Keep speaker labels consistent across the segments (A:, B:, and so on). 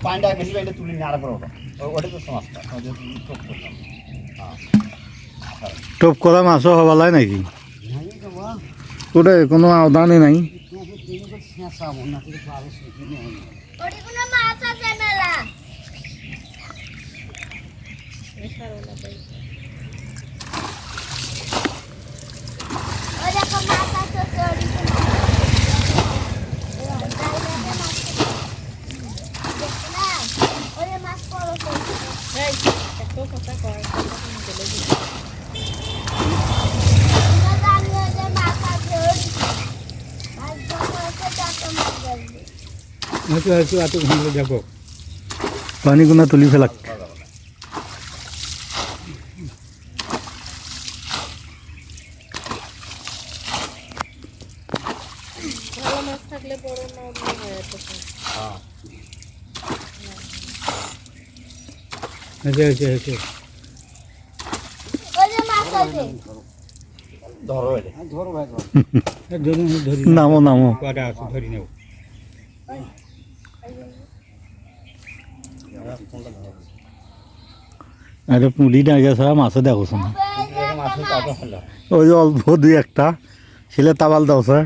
A: পানিটা বেশি পানিটা তুলি না, আর বড় ওটা তো মাছটা টোপ করলাম।
B: টোপ করা মাছও হবালাই নাকি? ওটা কোনো আওদানি নাই। পানি গুনা তুলি ফেলাক। নামো নামো এটা পুঁটি ডাকে ছাড়া মাছও দেখো না। ওই যে অল্প দুই একটা ছেলে তাবাল দাও স্যার।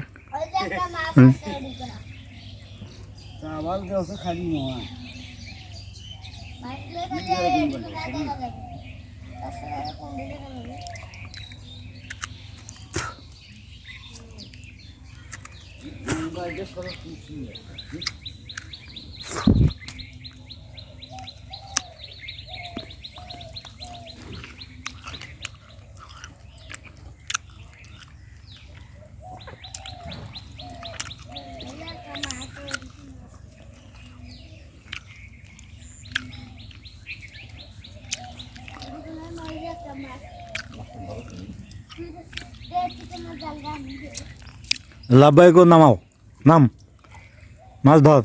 B: লাভবাই কো নামাও, নাম মাছ ধর।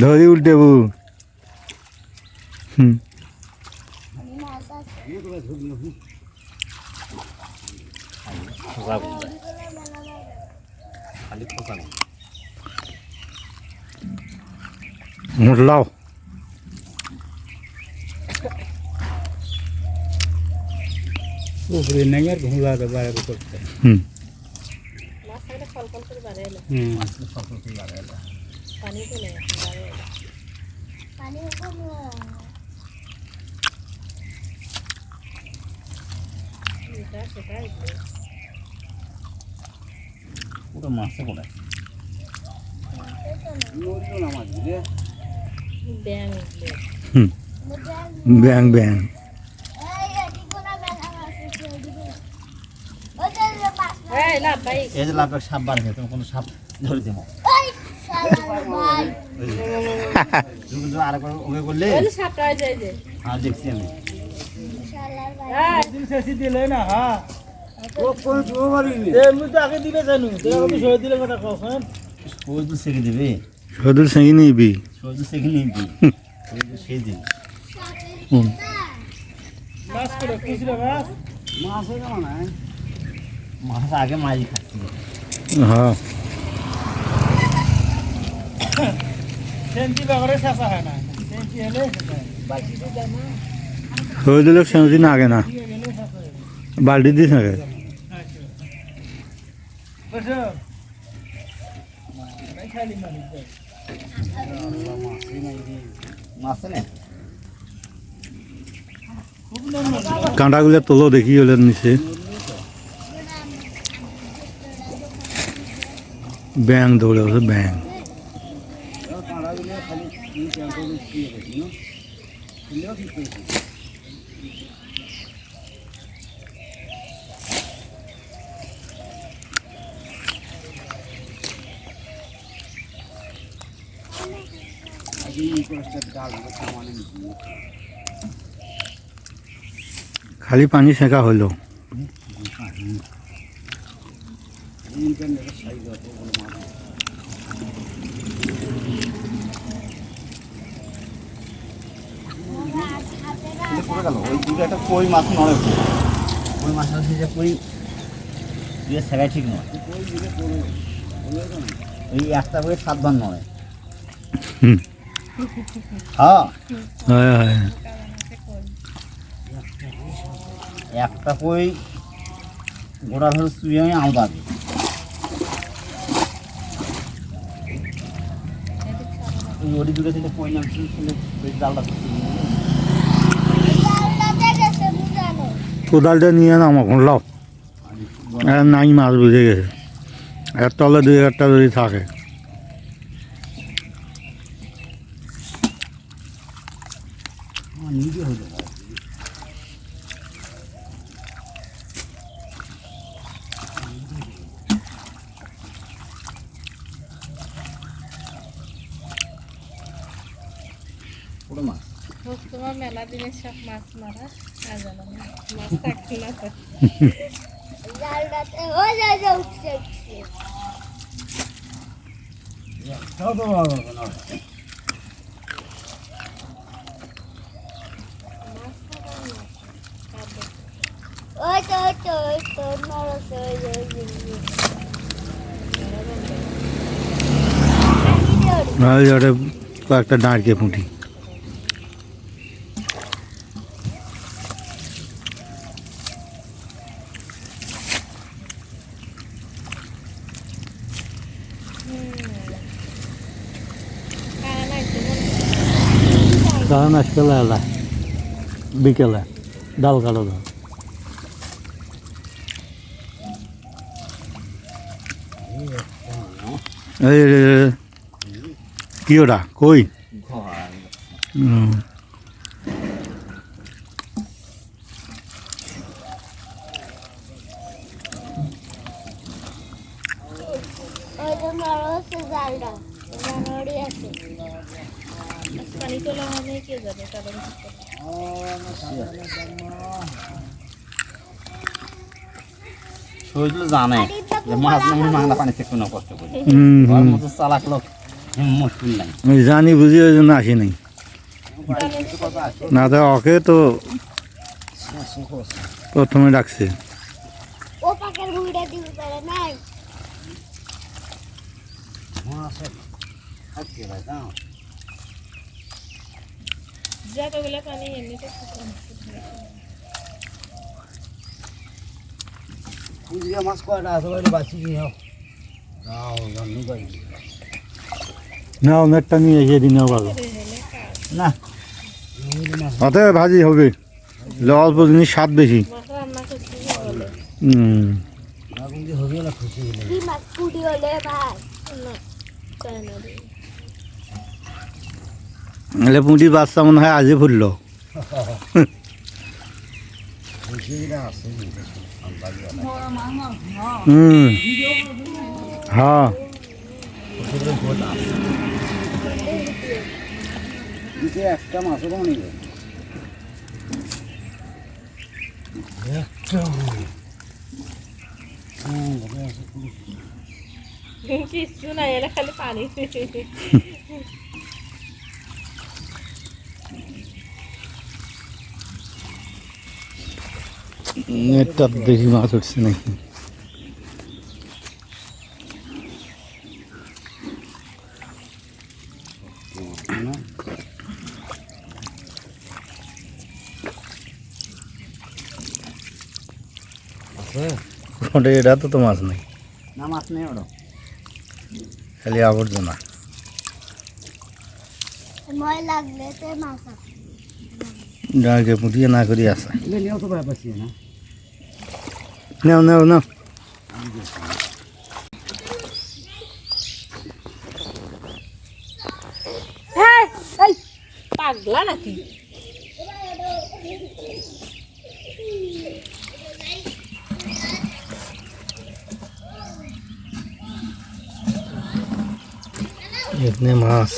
B: ধরি উল্টেবু। মুড়লাও উপরে নাই আর ঘুমলা বাড়ে করতে। মাছ থাকলে ফলফল করে বাড়ে এলো। মাছ ফলফল করে বাড়ে এলো। পানি তো নেই, বাড়ে এলো। পানি কম। এটা সেটাই তো। পুরো মাছে পড়ে। নড়িও না মাছ দিলে। ব্যাং উঠলে। ব্যাং ব্যাং। এই যে লাভ সাপ বার হয়ে তুমি কোনো সাপ ধরে দেবো আর ওকে করলে হ্যাঁ দেখছি আমি শহীদুল সেঙ্গি নিবি সেই দিন মাছ আগে মাঝি খাচ্ছি। হ্যাঁ শহীদুল সেঞ্চি না আগে না বাল্টি দিস আগে কাঁটাগুলো তোলো দেখি হলে নিচে ব্যাং দৌড়ে আছে ব্যাং। খালি পানি সেকা হলো। ওই দুটো একটা কই মাছ নড়ে, কই মাছ আছে যে কই
A: দিয়ে সেগাই ঠিক নয়, ওই একটা বই 7 বার নয়।
C: হুম।
A: হ্যাঁ,
C: হয় হয়
A: একটা কই গোড়া ধরে শুয়ে আমি আলাদা দিই। ওই ওটি দুটো থেকে কই নাম ছিল, ওই জালটা করতে
C: কোদালটা নিয়ে নাম এখন লাও নাই মাছ বুঝে গেছে এর তলে 2-1টা যদি থাকে
A: নিজে হয়ে যাবে। পুরো মাছ
B: তোমার মেলা দিনের সব মাছ মারা আর জানো না মাছ থাকছে না তো জালটাতে ও যা যা উঠছে
A: একটাও তো বড় হবে না।
B: ওই তো নরস
C: কয়েকটা দাঁড়কে পুঁটি কারণ আজকাল এলা বিকেলে ডাল কালো দাও এই কি ওটা কই
A: ঘর
C: হুম।
B: ওই তো নরস জালটা জানোয়ারি আছে পানি তোলা হবে কে যাবে কারণ
A: শরীর জানে যে মাছ না মাংলা পানি থেকে কোনো কষ্ট করি
C: হুম,
A: ওর
C: হুম।
A: মতো চালাক লোক মুশকিল নাই।
C: আমি জানি বুঝি ওই জন্য আসি নাই না তো ওকে তো প্রথমে ডাকছে
B: ও পাকের বুড়িটা দিতে পারে নাই যতগুলো পানি এমনিতে
A: কুজিয়া মাছ কয়টা আছে বলে বাঁচি নিয়ে
C: না অনেকটা নিয়ে এসে দিনেও ভালো
A: না
C: অতএব ভাজি হবে অল্প জিনিস স্বাদ বেশি
B: মাছ রান্না করতে বলে
A: হবে না খুশি হলে
B: কি মাছ পুড়ি হলে ভাই না তাই না রে
C: এলে পুঁটি বাচ্চা মনে হয় আজই ফুটলো হুম হ্যাঁ
A: একটা মাছও পাওয়া নেই
B: কিছু না এলে খালি পানি
C: নেটটা বেশি মাছ উঠছে নাকি ওটা এটা তো মাছ নেই
A: না মাছ নেই ওটা
C: খালি আবর্জনা
B: মই লাগলে তো মাছ
C: ডাকে পুঁটিয়ে না করি আসা
A: নিয়েও তো ব্যাপার ছিল না
C: নাও নাও নাও
B: এই পাগলা নাকি
C: इतने मास